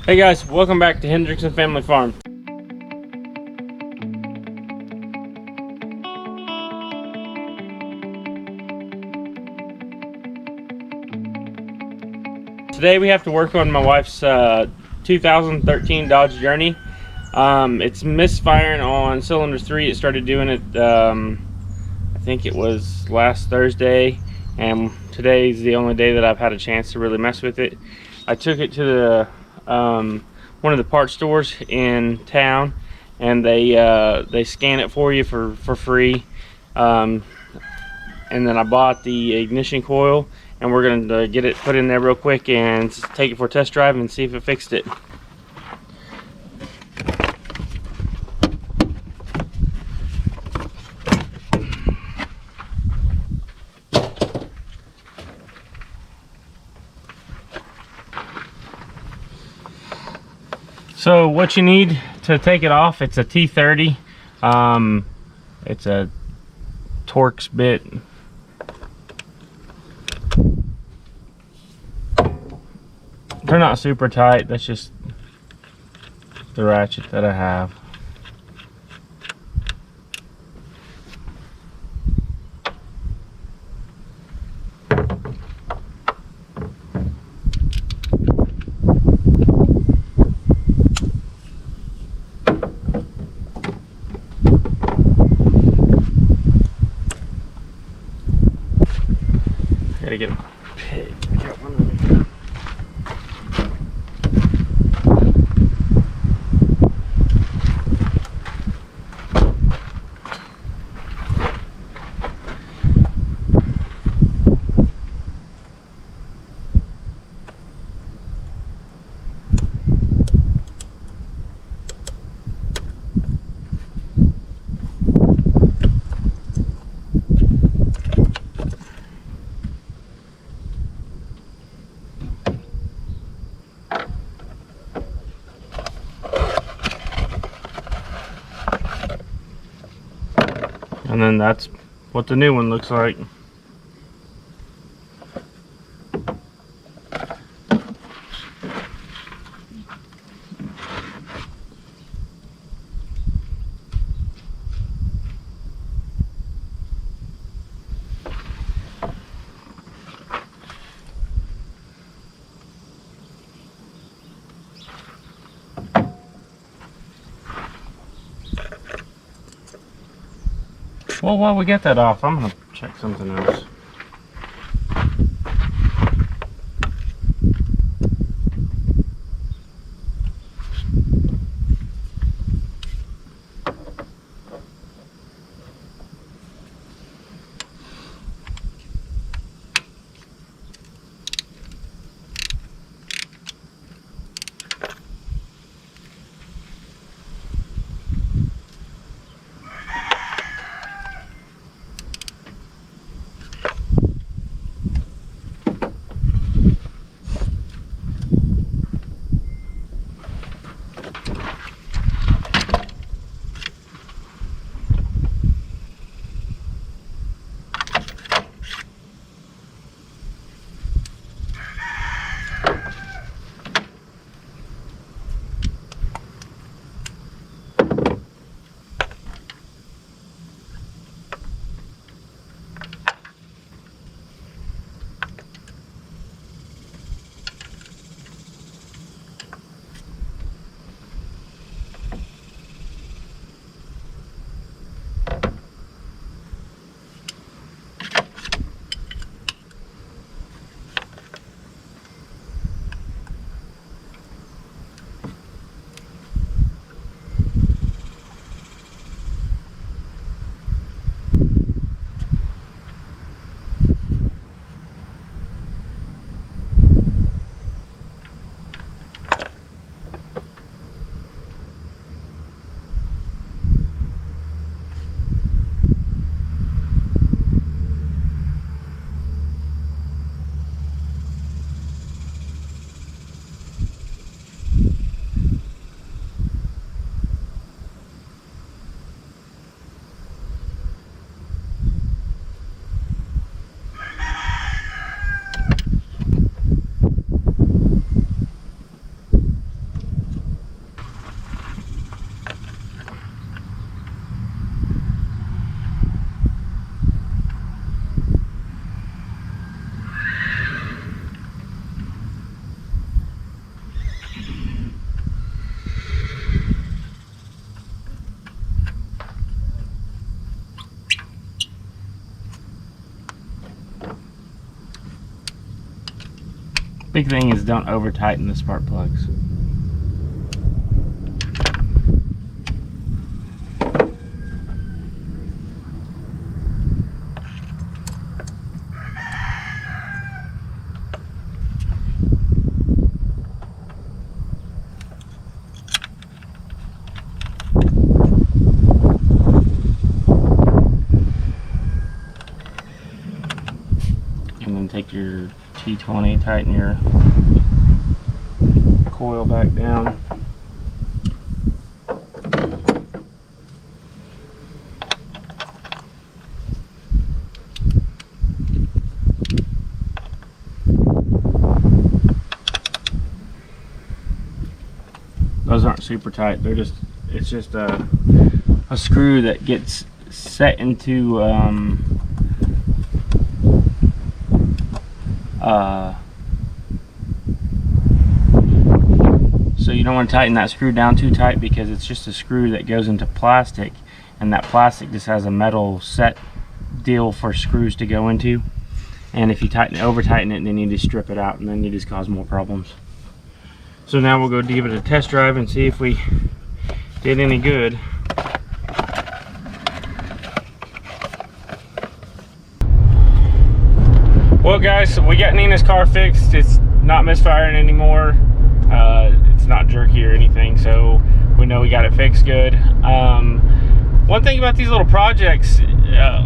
Hey guys, welcome back to Hendrickson Family Farm. Today we have to work on my wife's 2013 Dodge Journey. It's misfiring on cylinder 3. It started doing it, I think it was last Thursday, and today's the only day that I've had a chance to really mess with it. I took it to the one of the parts stores in town, and they scan it for you for free. And then I bought the ignition coil, and we're going to get it put in there real quick and take it for a test drive and see if it fixed it. So what you need to take it off, it's a T30. It's a Torx bit. They're not super tight, that's just the ratchet that I have. Gotta get my pig. I got one over here. And then that's what the new one looks like. Well, while we get that off, I'm gonna check something else. big thing is don't over tighten the spark plugs. And then take your T20, tighten your coil back down. Those aren't super tight. They're just, it's just a screw that gets set into so you don't want to tighten that screw down too tight, because it's just a screw that goes into plastic, and that plastic just has a metal set deal for screws to go into, and if you over tighten it, then you just strip it out, and then you just cause more problems. So now we'll go give it a test drive and see if we did any good. Well guys, we got Nina's car fixed. It's not misfiring anymore. It's not jerky or anything, so we know we got it fixed good. One thing about these little projects,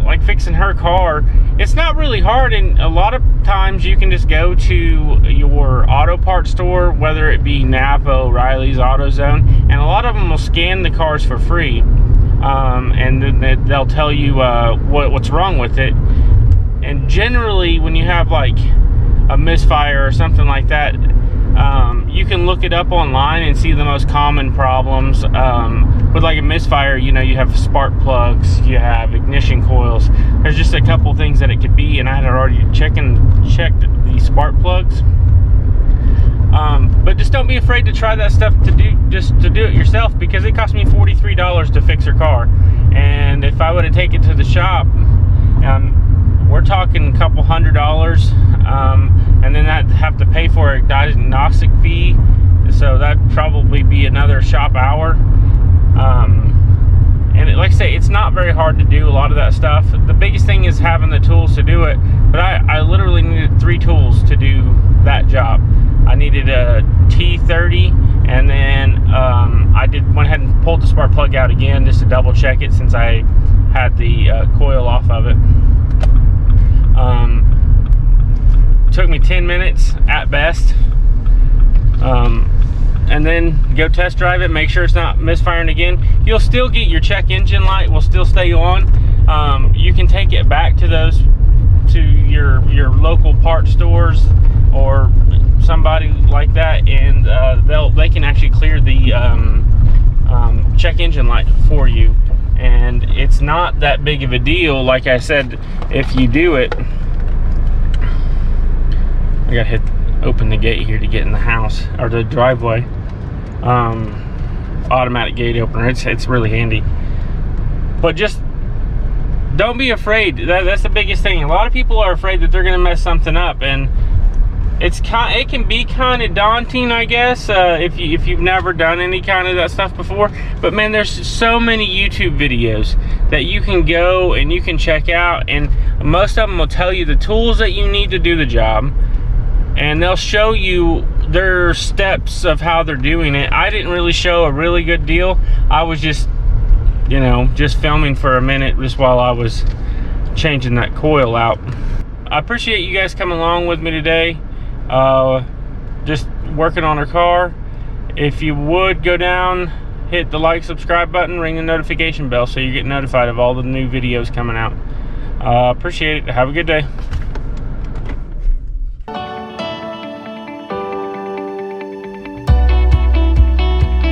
like fixing her car, it's not really hard, and a lot of times you can just go to your auto parts store, whether it be Napa, O'Reilly's, AutoZone, and a lot of them will scan the cars for free, and then they'll tell you what's wrong with it. And generally, when you have like a misfire or something like that, you can look it up online and see the most common problems. With like a misfire, you know, you have spark plugs, you have ignition coils. There's just a couple things that it could be, and I had already checked the spark plugs. But just don't be afraid to try that stuff to do it yourself, because it cost me $43 to fix her car, and if I would have taken it to the shop, we're talking a couple $100, and then I'd have to pay for a diagnostic fee, so that'd probably be another shop hour. And like I say, it's not very hard to do a lot of that stuff. The biggest thing is having the tools to do it, but I literally needed 3 tools to do that job. I needed a T30, and then I went ahead and pulled the spark plug out again just to double check it, since I had the coil off of it. Took me 10 minutes at best, and then go test drive it, make sure it's not misfiring again. You'll still get your check engine light, will still stay on. You can take it back to your local parts stores or somebody like that, and they can actually clear the check engine light for you. And it's not that big of a deal. Like I said, if you do it, I gotta open the gate here to get in the house, or the driveway. Automatic gate opener, it's really handy. But just don't be afraid. That's the biggest thing. A lot of people are afraid that they're gonna mess something up, and it can be kind of daunting, I guess, if you've never done any kind of that stuff before. But man, there's so many YouTube videos that you can go and you can check out, and most of them will tell you the tools that you need to do the job, and they'll show you their steps of how they're doing it. I didn't really show a really good deal. I was just, you know, just filming for a minute just while I was changing that coil out. I appreciate you guys coming along with me today. Just working on her car. If you would go down, hit the like, subscribe button, ring the notification bell so you get notified of all the new videos coming out. Appreciate it. Have a good day.